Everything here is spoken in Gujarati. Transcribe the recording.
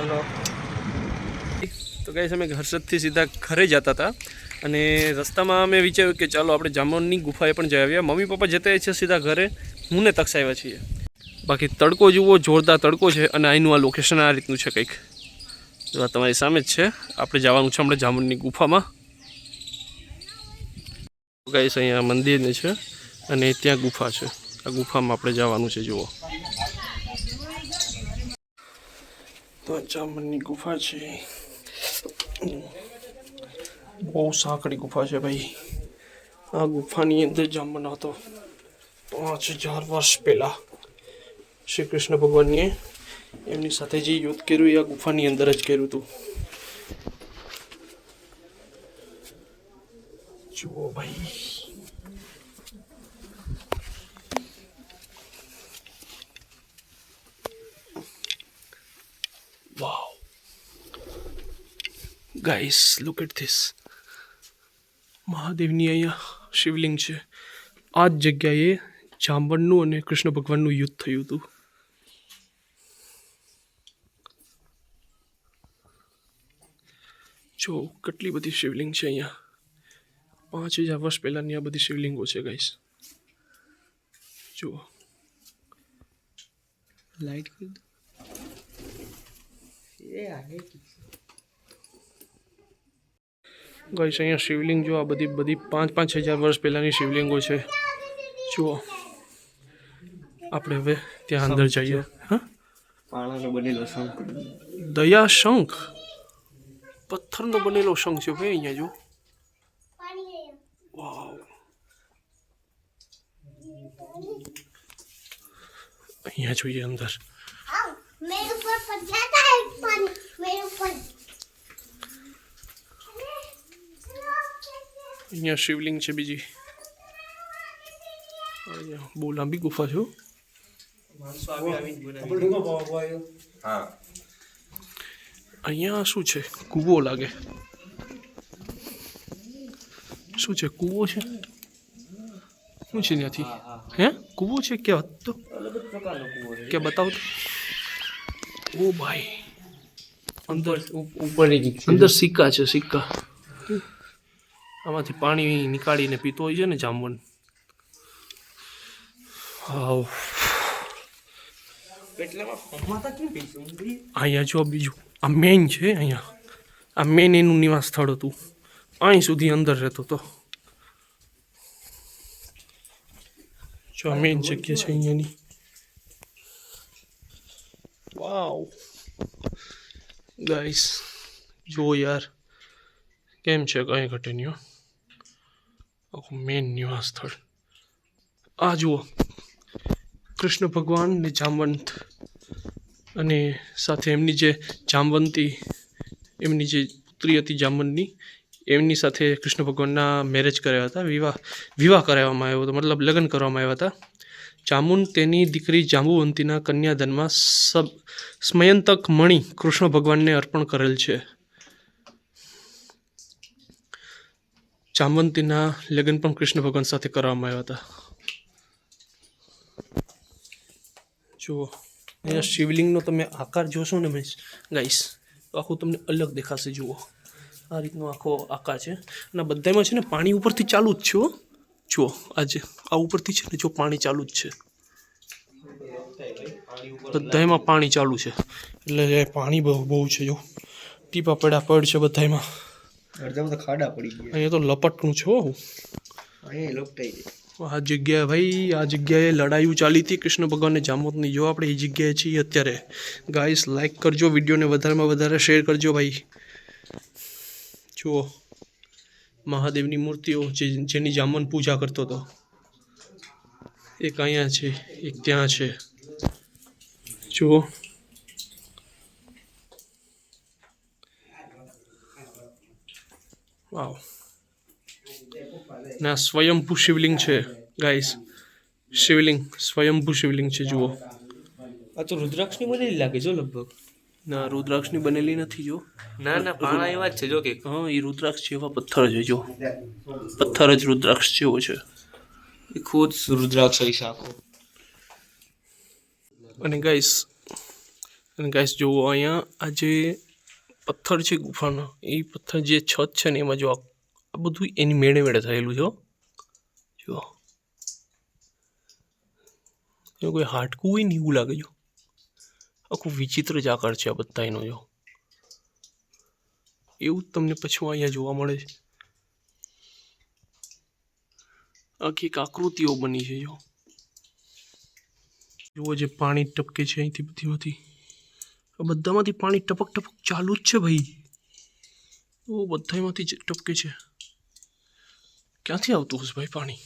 હલો. તો ગાઈસ અમે હર્ષદથી સીધા ઘરે જતા હતા અને રસ્તામાં અમે વિચાર્યું કે ચાલો આપણે જામવંતની ગુફાએ પણ જઈ આવ્યા. મમ્મી પપ્પા જતા છે સીધા ઘરે, હું ને તક્ષ આવ્યા છીએ. બાકી તડકો જુઓ, જોરદાર તડકો છે અને અહીંનું આ લોકેશન આ રીતનું છે કંઈક. જો તમારી સામે જ છે. આપણે જવાનું છે હમણાં જામવંતની ગુફામાં. ગાઈસ અહીંયા મંદિર છે અને ત્યાં ગુફા છે. આ ગુફામાં આપણે જવાનું છે. જુઓ તો જામવંતની ગુફા છે. બહુ સાંકડી ગુફા છે ભાઈ. આ ગુફાની અંદર જામવંત હતો 5000 વર્ષ પહેલા. શ્રી કૃષ્ણ ભગવાનને એમની સાથે જે યુદ્ધ કર્યું એ આ ગુફાની અંદર જ કર્યું હતું. જુઓ ભાઈ, વાવ ગાઈસ, લુક એટ ધીસ. મહાદેવની અહીંયા શિવલિંગ છે. આ જ જગ્યાએ જામવંતનું અને કૃષ્ણ ભગવાનનું યુદ્ધ થયું હતું. જો કેટલી બધી શિવલિંગ છે અહીંયા. 5000 વર્ષ પહેલાની આ બધી શિવલિંગો છે ગાઈસ. જુઓ, લાઈટ કરી દો. ગાઈસ અહીંયા શિવલિંગ જો, આ બધી 5,000 વર્ષ પહેલાની શિવલિંગો છે. જુઓ, આપણે હવે ત્યાં અંદર જઈએ. હા, પાણાનો બનેલો શંખ, દયા શંખ, પથ્થરનો બનેલો શંખ છે ભાઈ. અહીંયા જો, વાવ. અહીંયા જોઈએ અંદર. અહીંયા શિવલિંગ છે બીજી. અહીંયા બહુ લાંબી ગુફા છે. અહીંયા શું છે? કૂવો લાગે. શું છે? કૂવો છે? શું છે ત્યાંથી? હે, કૂવો છે? કે હતો કે બતાવો તો. ઓ ભાઈ, અંદર અંદર સિક્કા છે. સિક્કા આમાંથી પાણી નીકાળીને પીતો હોય છે ને જામવંત. હાવ. અહીંયા જો બીજું આ મેન છે. અહીંયા આ મેન એનું નિવાસ સ્થળ હતું. અહીં સુધી અંદર રહેતો હતો. જો આ મેન જગ્યા છે અહીંયાની. વાવ ગાઈસ, જો યાર કેમ છે, કંઈ ઘટે નહીં. આખું મેન નિવાસ સ્થળ. આ જુઓ, કૃષ્ણ ભગવાન ને જામવંત, અને સાથે એમની જે જામવંતી, એમની જે પુત્રી હતી જામવંતની, એમની સાથે કૃષ્ણ ભગવાનના મેરેજ કર્યા હતા. વિવાહ કરાવવામાં આવ્યો હતો, મતલબ લગ્ન કરવામાં આવ્યા હતા. જામુન તેની દીકરી જાંબુવંતીના કન્યાદાનમાં સ્મયંતક મણિ કૃષ્ણ ભગવાનને અર્પણ કરેલ છે. જામવંતીના લગ્ન પણ કૃષ્ણ ભગવાન સાથે કરવામાં આવ્યા હતા. જુઓ, અહીંયા શિવલિંગનો તમે આકાર જોશો ને ગાઈસ, તો આખું તમને અલગ દેખાશે. જુઓ, આ રીતનો આખો આકાર છે. અને બધામાં છે ને પાણી ઉપરથી ચાલુ જ છે. જુઓ, આજે આ ઉપરથી છે ને, જો પાણી ચાલુ જ છે. બધામાં પાણી ચાલુ છે. એટલે પાણી બહુ છે. જો ટીપા પડ છે બધામાં. ખાડા પડી ગયા. અહીંયા તો લપટનું છે. આ જગ્યાએ ભાઈ, આ જગ્યાએ લડાઈઓ ચાલી હતી કૃષ્ણ ભગવાન ને જામવંતની. જો આપણે એ જગ્યાએ છીએ અત્યારે. ગાઈસ, લાઈક કરજો, વિડીયોને વધારેમાં વધારે શેર કરજો ભાઈ. જુઓ, મહાદેવની મૂર્તિઓ જેની જામવંત પૂજા કરતો હતો. એક અહીંયા છે, એક ત્યાં છે. જુઓ, વાવ. ના સ્વયંભૂ શિવલિંગ છે ગાઈસ. શિવલિંગ સ્વયંભૂ શિવલિંગ છે. જુઓ, આ તો રુદ્રાક્ષની બનેલી લાગે જો લગભગ. ના, રુદ્રાક્ષની બનેલી નથી. જો ના, પાણા એવા જ છે. જો કે હા, એ રુદ્રાક્ષ જેવા પથ્થર છે. જો પથ્થર જ રુદ્રાક્ષ જેવો છે. એ ખુદ રુદ્રાક્ષ હશે આખો. અને ગાઈસ, અને ગાઈસ જુઓ અહીંયા આ જે પથ્થર છે ગુફાનો, એ પથ્થર જે છત છે ને એમાં જો આ બધું એની મેળે મેળે થયેલું છે. જો એનું કોઈ હાડકું હોય ને એવું લાગે. જો આખું વિચિત્ર જ આકાર છે આ બધા એનો. જો એવું જ તમને પછી અહીંયા જોવા મળે છે. આખી એક આકૃતિઓ બની છે. જો જુઓ જે પાણી ટપકે છે અહીંથી બધી આ બધામાંથી પાણી ટપક ટપક ચાલુ જ છે ભાઈ. બધામાંથી જ ટપકે છે. ક્યાંથી આવતું હશે ભાઈ પાણી?